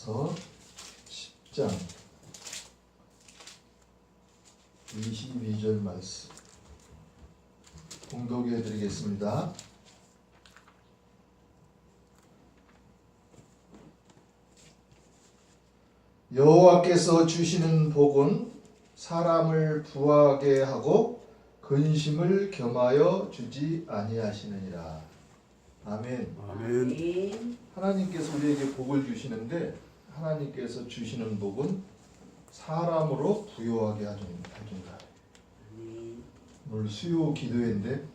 고린도전서 10장 22절 말씀 봉독해 드리겠습니다. 여호와께서 주시는 복은 사람을 부하게 하고 근심을 겸하여 주지 아니하시느니라. 아멘. 아멘. 하나님께서 우리에게 복을 주시는데 하나님께서 주시는 복은 사람으로 부여하게 해준다. 오늘 수요 기도회인데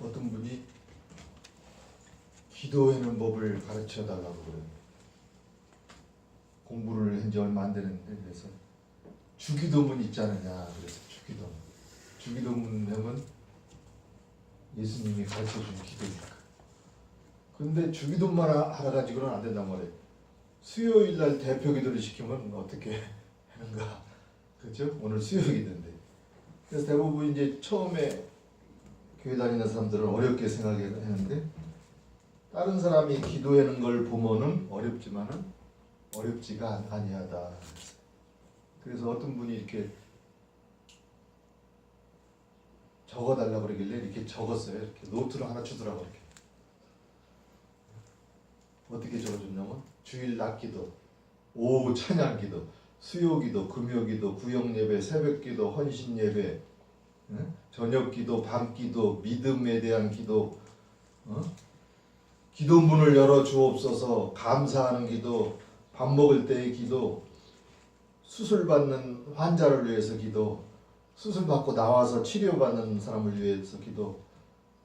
어떤 분이 기도하는 법을 가르쳐 달라고 그래요. 공부를 한 지 얼마 안 되는데 그래서 주기도문 있지 않느냐. 그래서 주기도문 하면 예수님이 가르쳐 준 기도니까. 근데 주기도만 하라 가지고는 안 된단 말이에요. 수요일 날 대표 기도를 시키면 어떻게 하는가. 그렇죠? 오늘 수요 기도인데. 그래서 대부분 이제 처음에 교회 다니는 사람들은 어렵게 생각했는데 다른 사람이 기도하는 걸 보면은 어렵지만은 어렵지가 아니하다. 그래서 어떤 분이 이렇게 적어달라고 그러길래 이렇게 적었어요. 이렇게 노트를 하나 주더라고. 이렇게 어떻게 적어줬냐면 주일 낮기도, 오후 찬양기도, 수요기도, 금요기도, 구역예배, 새벽기도, 헌신예배, 저녁기도, 밤기도, 믿음에 대한 기도, 기도문을 열어 주옵소서, 감사하는 기도, 밥 먹을 때의 기도, 수술받는 환자를 위해서 기도, 수술받고 나와서 치료받는 사람을 위해서 기도,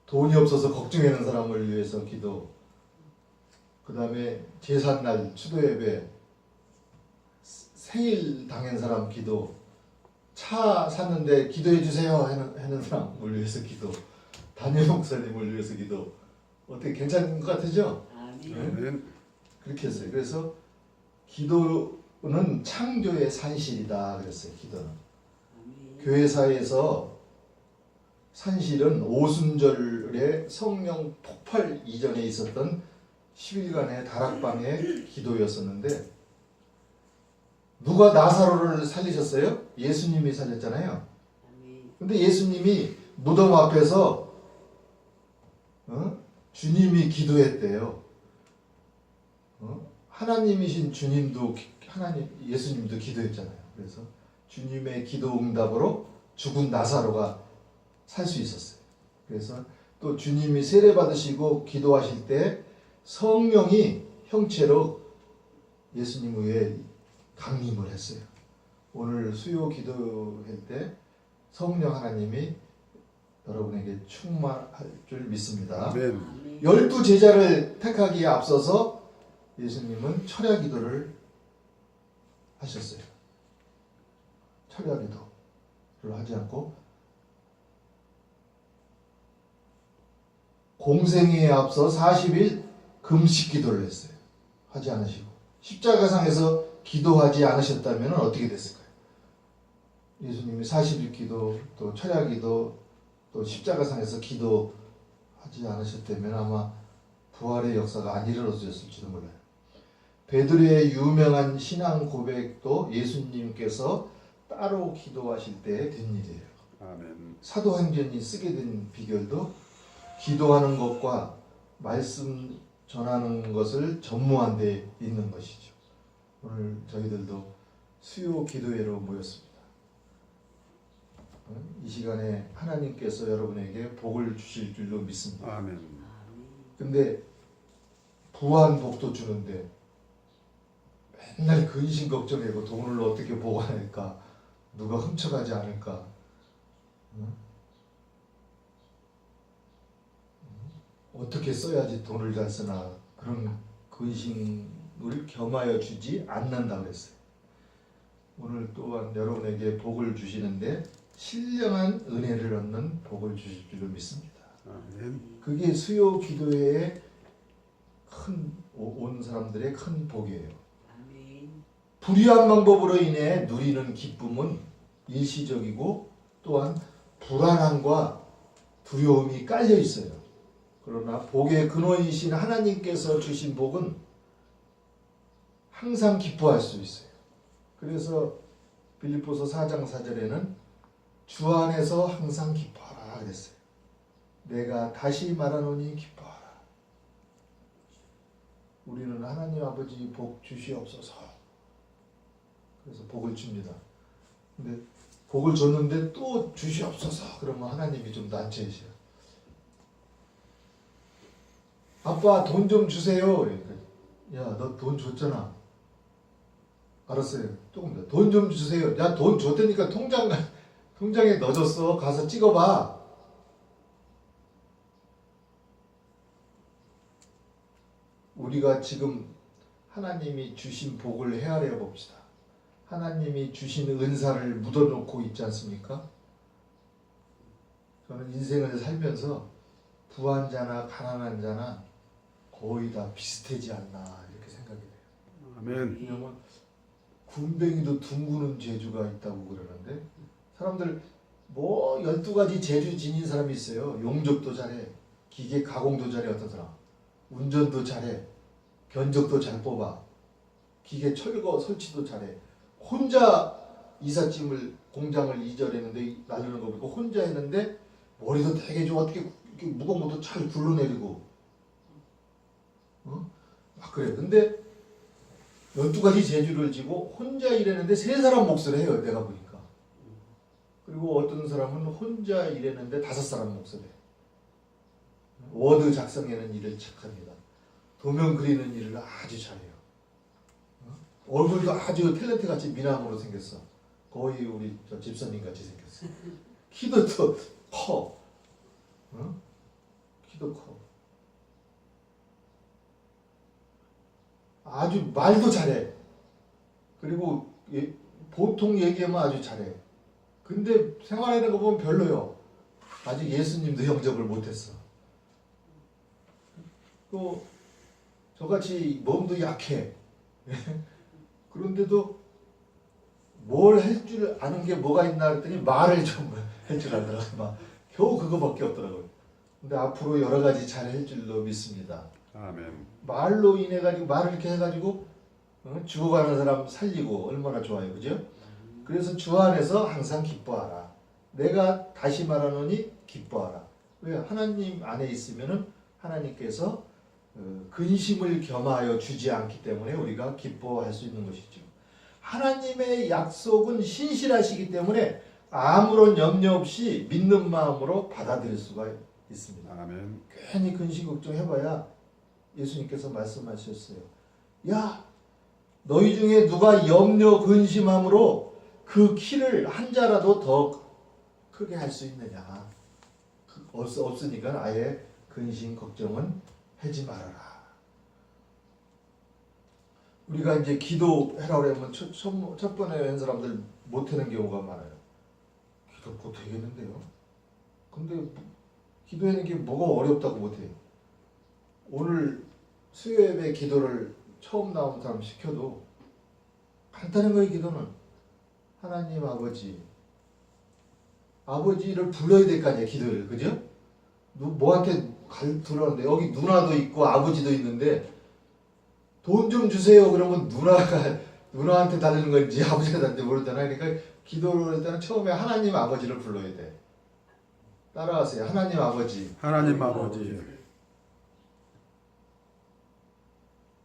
돈이 없어서 걱정하는 사람을 위해서 기도, 그 다음에 제삿날 추도예배, 생일 당한 사람 기도, 차 샀는데 기도해 주세요 하는 사람을 위해서 기도, 담임 목사님을 위해서 기도. 어떻게 괜찮은 것 같으죠? 아멘. 그렇게 했어요. 그래서 기도는 창조의 산실이다 그랬어요. 기도는. 교회사에서 산실은 오순절에 성령 폭발 이전에 있었던 10일간의 다락방의 기도였었는데 누가 나사로를 살리셨어요? 예수님이 살렸잖아요. 근데 예수님이 무덤 앞에서 주님이 기도했대요. 하나님이신 주님도 예수님도 기도했잖아요. 그래서 주님의 기도 응답으로 죽은 나사로가 살 수 있었어요. 그래서 또 주님이 세례 받으시고 기도하실 때 성령이 형체로 예수님 위에 강림을 했어요. 오늘 수요 기도할 때 성령 하나님이 여러분에게 충만할 줄 믿습니다. 아멘. 12제자를 택하기에 앞서서 예수님은 철야 기도를 하셨어요. 철야 기도를 하지 않고 공생애에 앞서 40일 금식 기도를 했어요. 하지 않으시고 십자가상에서 기도하지 않으셨다면 어떻게 됐을까요? 예수님이 40일 기도, 또 철야 기도, 또 십자가상에서 기도하지 않으셨다면 아마 부활의 역사가 안 이루어졌을지도 몰라요. 베드로의 유명한 신앙 고백도 예수님께서 따로 기도하실 때 된 일이에요. 아멘. 사도행전이 쓰게 된 비결도 기도하는 것과 말씀 전하는 것을 전무한 데 있는 것이죠. 오늘 저희들도 수요 기도회로 모였습니다. 이 시간에 하나님께서 여러분에게 복을 주실 줄로 믿습니다. 아멘. 근데 부한 복도 주는데 맨날 근심 걱정하고 돈을 어떻게 보관할까, 누가 훔쳐가지 않을까, 어떻게 써야지 돈을 잘 쓰나, 그런 근심을 겸하여 주지 않는다 그랬어요. 오늘 또한 여러분에게 복을 주시는데 신령한 은혜를 얻는 복을 주실 줄로 믿습니다. 아멘. 그게 수요 기도회에 온 사람들의 큰 복이에요. 불의한 방법으로 인해 누리는 기쁨은 일시적이고 또한 불안함과 두려움이 깔려 있어요. 그러나 복의 근원이신 하나님께서 주신 복은 항상 기뻐할 수 있어요. 그래서 빌립보서 4장 4절에는 주 안에서 항상 기뻐하라 그랬어요. 내가 다시 말하노니 기뻐하라. 우리는 하나님 아버지 복 주시옵소서. 그래서 복을 줍니다. 근데 복을 줬는데 또 주시옵소서 그러면 하나님이 좀 난처해져요. 아빠 돈 좀 주세요. 그러니까 야, 너 돈 줬잖아. 알았어요. 조금 더. 돈 좀 주세요. 야, 돈 줬다니까 통장에 넣어줬어. 가서 찍어봐. 우리가 지금 하나님이 주신 복을 헤아려 봅시다. 하나님이 주신 은사를 묻어놓고 있지 않습니까? 저는 인생을 살면서 부한 자나 가난한 자나 거의 다 비슷하지 않나 이렇게 생각이 돼요. 아멘. 왜냐면 군뱅이도 둥그는 재주가 있다고 그러는데 사람들 뭐 12가지 재주 지닌 사람이 있어요. 용접도 잘해, 기계 가공도 잘해, 어떤 사람 운전도 잘해, 견적도 잘 뽑아, 기계 철거 설치도 잘해. 혼자 이삿짐을 공장을 이전했는데 나르는 거 보고 혼자 했는데 머리도 되게 좋아. 어떻게 이렇게 무거운 것도 잘 굴러내리고 막 그래. 근데 12가지 재주를 지고 혼자 일했는데 3사람 몫을 해요. 내가 보니까. 그리고 어떤 사람은 혼자 일했는데 5사람 몫을 해. 워드 작성하는 일을 착합니다. 도면 그리는 일을 아주 잘해요. 얼굴도 아주 탤런트 같이 미남으로 생겼어. 거의 우리 저 집사님 같이 생겼어. 키도 또 커. 키도 커. 아주 말도 잘해. 그리고 보통 얘기하면 아주 잘해. 근데 생활하는 거 보면 별로요. 아직 예수님도 영접을 못했어. 또 저같이 몸도 약해. 그런데도 뭘 할 줄 아는 게 뭐가 있나 했더니 말을 좀 할 줄 알더라고요. 막 겨우 그거밖에 없더라고요. 근데 앞으로 여러 가지 잘 할 줄로 믿습니다. 아멘. 말로 인해 가지고 말을 이렇게 해가지고 죽어가는 사람 살리고 얼마나 좋아요, 그죠? 그래서 주 안에서 항상 기뻐하라. 내가 다시 말하노니 기뻐하라. 왜? 하나님 안에 있으면은 하나님께서 근심을 겸하여 주지 않기 때문에 우리가 기뻐할 수 있는 것이죠. 하나님의 약속은 신실하시기 때문에 아무런 염려 없이 믿는 마음으로 받아들일 수가 있습니다. 아멘. 괜히 근심 걱정해봐야 예수님께서 말씀하셨어요. 야, 너희 중에 누가 염려 근심함으로 그 키를 한 자라도 더 크게 할 수 있느냐. 없으니까 아예 근심 걱정은 하지 말아라. 우리가 이제 기도해라 그러면 첫 번에 한 사람들 못하는 경우가 많아요. 기도 못하겠는데요. 근데 기도하는 게 뭐가 어렵다고 못해요. 오늘 수요예배 기도를 처음 나온 사람 시켜도 간단한 거예요. 기도는 하나님 아버지를 불러야 될 거 아니에요. 기도를. 그죠? 뭐한테 들어왔는데 여기 누나도 있고 아버지도 있는데 돈 좀 주세요 그러면 누나한테 달라는 건지 아버지가 달는지 모르잖아요. 그러니까 기도를 할 때는 처음에 하나님 아버지를 불러야 돼. 따라하세요. 하나님 아버지. 하나님 아버지.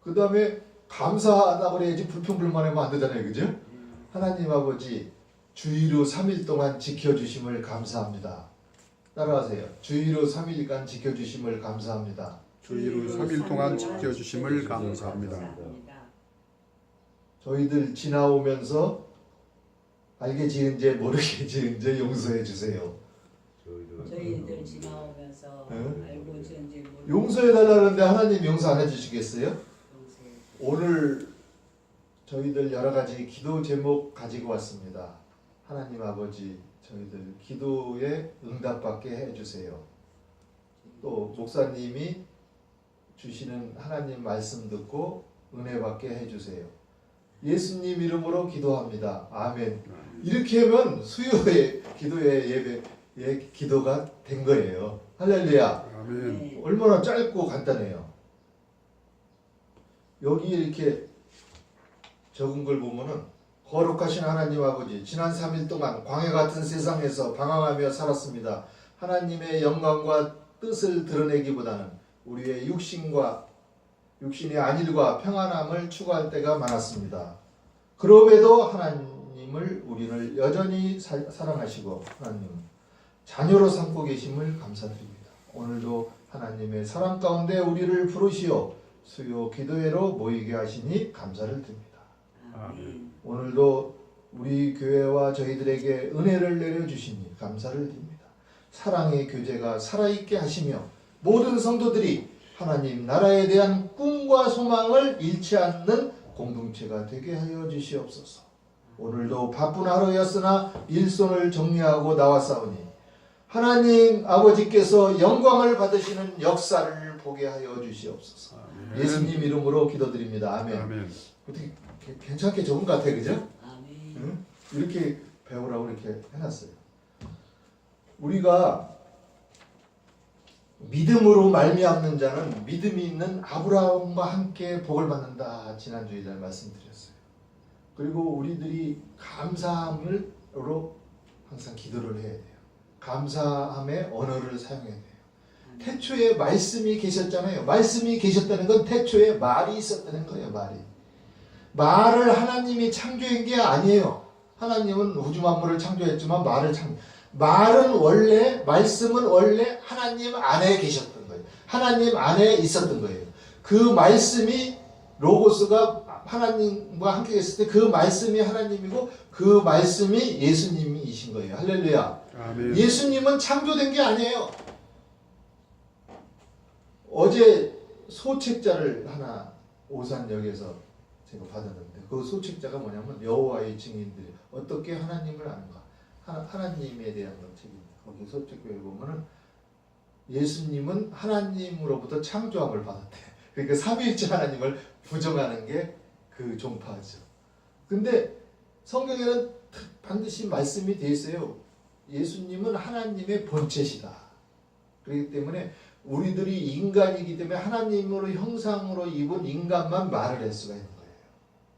그 다음에 감사하다 그래야지 불평불만하면 안 되잖아요. 그죠? 하나님 아버지 주의로 3일 동안 지켜주심을 감사합니다. 따라하세요. 주의로 3일간 지켜주심을 감사합니다. 주의로 3일 동안 지켜주심을 감사합니다. 저희들 지나오면서 알게 지은 죄 모르게 지은 죄 용서해 주세요. 저희들 지나오면서 알고 지은지 모르고 용서해 달라는데 하나님 용서 안 해주시겠어요? 오늘 저희들 여러 가지 기도 제목 가지고 왔습니다. 하나님 아버지 저희들 기도에 응답받게 해주세요. 또 목사님이 주시는 하나님 말씀 듣고 은혜 받게 해주세요. 예수님 이름으로 기도합니다. 아멘. 이렇게 하면 수요의 기도의 예배의 기도가 된 거예요. 할렐루야. 아멘. 얼마나 짧고 간단해요. 여기 이렇게 적은 걸 보면은 거룩하신 하나님 아버지, 지난 3일 동안 광야 같은 세상에서 방황하며 살았습니다. 하나님의 영광과 뜻을 드러내기보다는 우리의 육신의 안일과 평안함을 추구할 때가 많았습니다. 그럼에도 하나님을 우리를 여전히 사랑하시고 하나님 자녀로 삼고 계심을 감사드립니다. 오늘도 하나님의 사랑 가운데 우리를 부르시어 수요 기도회로 모이게 하시니 감사를 드립니다. 아멘. 오늘도 우리 교회와 저희들에게 은혜를 내려주시니 감사를 드립니다. 사랑의 교제가 살아있게 하시며 모든 성도들이 하나님 나라에 대한 꿈과 소망을 잃지 않는 공동체가 되게 하여 주시옵소서. 오늘도 바쁜 하루였으나 일손을 정리하고 나왔사오니 하나님 아버지께서 영광을 받으시는 역사를 보게 하여 주시옵소서. 아멘. 예수님 이름으로 기도드립니다. 아멘. 아멘. 어떻게 괜찮게 적은 것 같아, 그죠? 아멘. 응? 이렇게 배우라고 이렇게 해놨어요. 우리가 믿음으로 말미암는 자는 믿음이 있는 아브라함과 함께 복을 받는다. 지난주에 잘 말씀드렸어요. 그리고 우리들이 감사함으로 항상 기도를 해야 돼요. 감사함의 언어를 사용해야 돼요. 태초에 말씀이 계셨잖아요. 말씀이 계셨다는 건 태초에 말이 있었다는 거예요. 말을 하나님이 창조한 게 아니에요. 하나님은 우주 만물을 창조했지만 말씀은 원래 하나님 안에 계셨던 거예요. 하나님 안에 있었던 거예요. 그 말씀이 로고스가 하나님과 함께 있을 때 그 말씀이 하나님이고 그 말씀이 예수님이신 거예요. 할렐루야. 아멘. 예수님은 창조된 게 아니에요. 어제 소책자를 하나 오산역에서 제가 받았는데 그 소책자가 뭐냐면 여호와의 증인들이 어떻게 하나님을 아는가, 하나님에 대한 책입니다. 거기 소책교에 보면은 예수님은 하나님으로부터 창조함을 받았대. 그러니까 삼위일체 하나님을 부정하는 게 그 종파죠. 근데 성경에는 반드시 말씀이 되어 있어요. 예수님은 하나님의 본체시다. 그렇기 때문에 우리들이 인간이기 때문에 하나님으로 형상으로 입은 인간만 말을 할 수가 있는 거예요.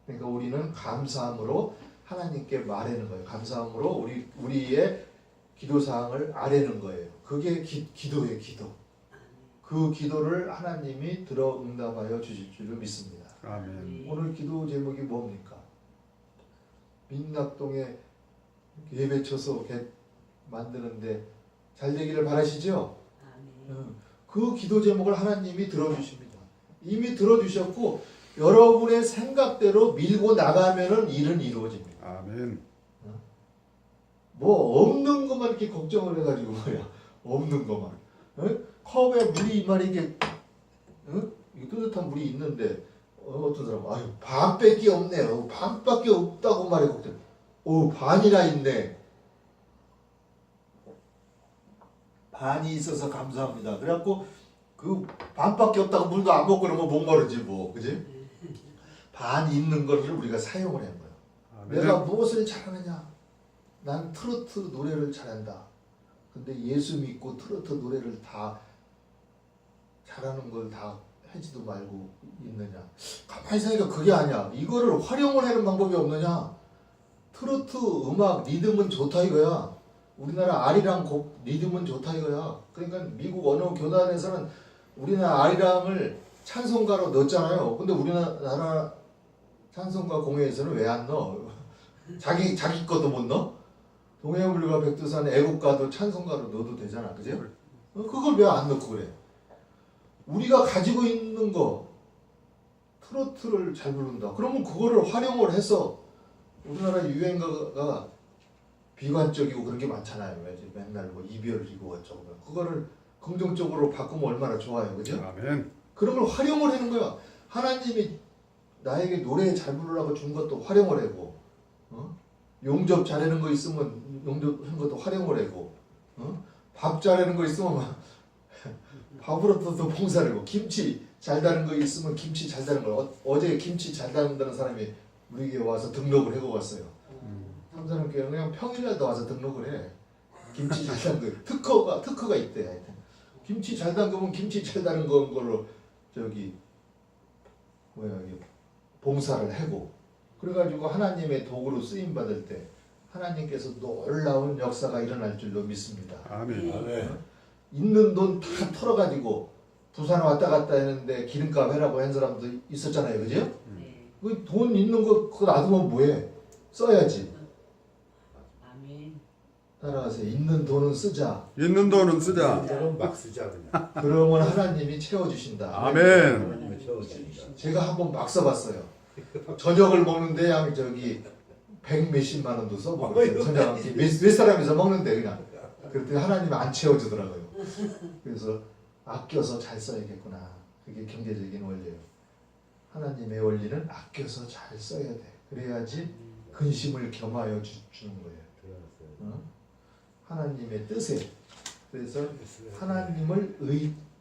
그러니까 우리는 감사함으로 하나님께 말하는 거예요. 감사함으로 우리의 기도사항을 아뢰는 거예요. 그게 기도예요. 기도. 그 기도를 하나님이 들어 응답하여 주실 줄을 믿습니다. 아멘. 오늘 기도 제목이 뭡니까? 민낙동에 예배쳐서 만드는데 잘 되기를 바라시죠? 아멘. 그 기도 제목을 하나님이 들어주십니다. 이미 들어주셨고 여러분의 생각대로 밀고 나가면은 일은 이루어집니다. 아멘. 뭐 없는 것만 이렇게 걱정을 해가지고 뭐야? 없는 것만. 컵에 물이 이만하게 뜨뜻한 물이 있는데 어떤 사람 아유 반밖에 없네요. 반밖에 없다고 말해 걱정. 반이나 있네. 반이 있어서 감사합니다. 그래갖고 그 반밖에 없다고 물도 안 먹고 그러면 목마르지 뭐, 그지? 반이 있는 것을 우리가 사용을 한 거예요. 아멘. 내가 무엇을 잘하느냐? 난 트로트 노래를 잘한다. 근데 예수 믿고 트로트 노래를 다 잘하는 걸 다 하지도 말고 있느냐? 가만히 생각하니까 그게 아니야. 이거를 활용을 하는 방법이 없느냐? 트로트 음악 리듬은 좋다 이거야. 우리나라 아리랑 곡 리듬은 좋다 이거야. 그러니까 미국 어느 교단에서는 우리나라 아리랑을 찬송가로 넣었잖아요. 근데 우리나라 찬송가 공회에서는 왜 안 넣어? 자기 것도 못 넣어? 동해물과 백두산 애국가도 찬송가로 넣어도 되잖아, 그죠? 그걸 왜 안 넣고 그래? 우리가 가지고 있는 거 트로트를 잘 부른다. 그러면 그거를 활용을 해서 우리나라 유행가가 비관적이고 그런 게 많잖아요. 맨날 뭐 이별이고 어쩌고 그거를 긍정적으로 바꾸면 얼마나 좋아요, 그죠? 아멘. 그런 걸 활용을 하는 거야. 하나님이 나에게 노래 잘 부르라고 준 것도 활용을 하고, 용접 잘하는 거 있으면 용접한 것도 활용을 하고, 밥 잘하는 거 있으면 밥으로도 봉사를 하고, 김치 잘 다는 거 있으면 김치 잘 다는 걸. 어제 김치 잘 다는다는 사람이 우리 교회 와서 등록을 하고 왔어요. 삼사람교회 그냥 평일날도 와서 등록을 해. 김치 잘 다는 거 특허가 있대. 하여튼 김치 잘 담그면 김치 잘 다는 걸로 봉사를 하고 그래가지고 하나님의 도구로 쓰임 받을 때 하나님께서 놀라운 역사가 일어날 줄로 믿습니다. 아멘. 아멘. 있는 돈 다 털어가지고 부산 왔다 갔다 했는데 기름값 해라고 한 사람도 있었잖아요, 그죠? 네. 그 돈 있는 거 그거 놔두면 뭐해? 써야지. 아멘. 따라가세요. 있는 돈은 쓰자. 있는 돈은 쓰자. 저는 막 쓰자 그냥. 그러면 하나님이 채워주신다. 아멘. 하나님의 채워주신다. 제가 한번 막 써봤어요. 저녁을 먹는데 양 저기 100몇십만 원도 써보고 저녁 한 끼. 몇 사람이서 먹는데 그냥. 그랬더니 하나님이 안 채워주더라고요. 그래서 아껴서 잘 써야겠구나. 그게 경제적인 원리예요. 하나님의 원리는 아껴서 잘 써야 돼. 그래야지 근심을 겸하여 주는 거예요. 어? 하나님의 뜻에. 그래서 하나님을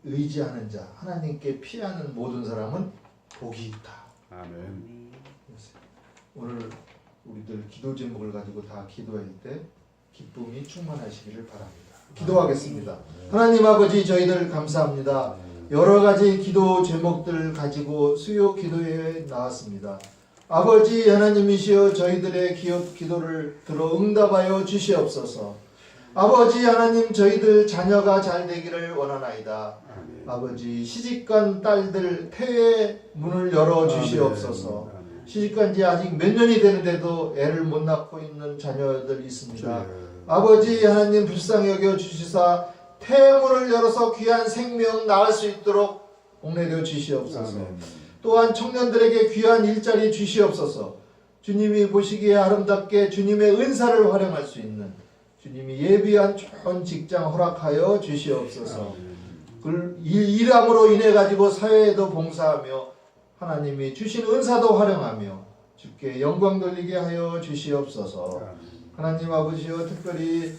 의지하는 자, 하나님께 피하는 모든 사람은 복이 있다. 아멘. 오늘 우리들 기도 제목을 가지고 다 기도할 때 기쁨이 충만하시기를 바랍니다. 기도하겠습니다. 하나님 아버지, 저희들 감사합니다. 여러 가지 기도 제목들 가지고 수요 기도회에 나왔습니다. 아버지 하나님이시여, 저희들의 기도를 들어 응답하여 주시옵소서. 아버지 하나님, 저희들 자녀가 잘 되기를 원하나이다. 아버지, 시집간 딸들 폐의 문을 열어 주시옵소서. 시집간 지 아직 몇 년이 되는데도 애를 못 낳고 있는 자녀들 있습니다. 아버지 하나님, 불쌍히 여겨 주시사 태문을 열어서 귀한 생명 낳을 수 있도록 복내려 주시옵소서. 또한 청년들에게 귀한 일자리 주시옵소서. 주님이 보시기에 아름답게 주님의 은사를 활용할 수 있는 주님이 예비한 좋은 직장 허락하여 주시옵소서. 그 일함으로 인해 가지고 사회에도 봉사하며 하나님이 주신 은사도 활용하며 주께 영광 돌리게 하여 주시옵소서. 하나님 아버지여, 특별히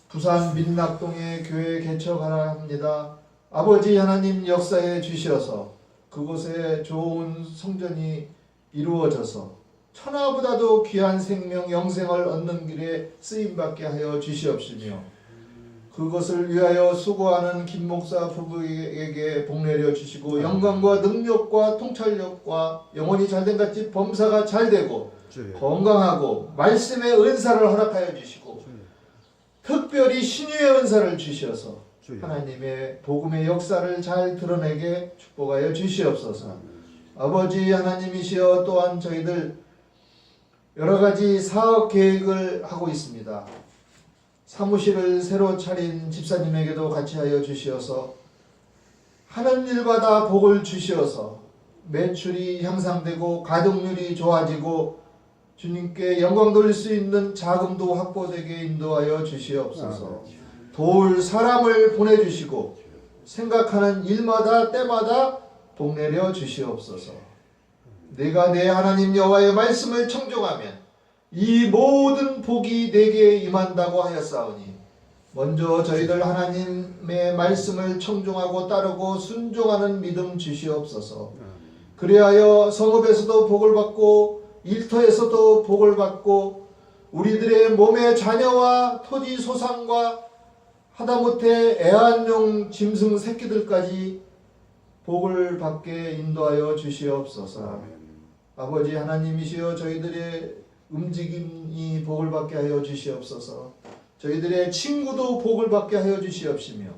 부산 민락동에 교회 개척하라 합니다. 아버지 하나님, 역사해 주시어서 그곳에 좋은 성전이 이루어져서 천하보다도 귀한 생명 영생을 얻는 길에 쓰임받게 하여 주시옵시며, 그것을 위하여 수고하는 김 목사 부부에게 복내려 주시고 영광과 능력과 통찰력과 영혼이 잘된 같이 범사가 잘되고 건강하고 말씀의 은사를 허락하여 주시고 특별히 신유의 은사를 주셔서 하나님의 복음의 역사를 잘 드러내게 축복하여 주시옵소서. 아버지 하나님이시여, 또한 저희들 여러 가지 사업 계획을 하고 있습니다. 사무실을 새로 차린 집사님에게도 같이 하여 주시어서 하는 일마다 복을 주시어서 매출이 향상되고 가동률이 좋아지고 주님께 영광 돌릴 수 있는 자금도 확보되게 인도하여 주시옵소서. 도울 사람을 보내주시고 생각하는 일마다 때마다 복내려 주시옵소서. 내가 내 하나님 여호와의 말씀을 청종하면 이 모든 복이 내게 임한다고 하였사오니, 먼저 저희들 하나님의 말씀을 청종하고 따르고 순종하는 믿음 주시옵소서. 그리하여 성읍에서도 복을 받고 일터에서도 복을 받고 우리들의 몸의 자녀와 토지 소산과 하다못해 애완용 짐승 새끼들까지 복을 받게 인도하여 주시옵소서. 아버지 하나님이시여, 저희들의 움직임이 복을 받게 하여 주시옵소서. 저희들의 친구도 복을 받게 하여 주시옵시며,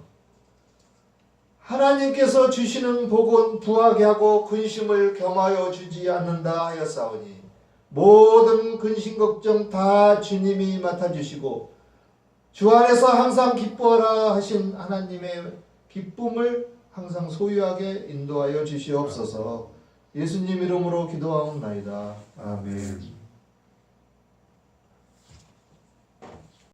하나님께서 주시는 복은 부하게 하고 근심을 겸하여 주지 않는다 하였사오니, 모든 근심 걱정 다 주님이 맡아주시고 주 안에서 항상 기뻐하라 하신 하나님의 기쁨을 항상 소유하게 인도하여 주시옵소서. 예수님 이름으로 기도하옵나이다. 아멘.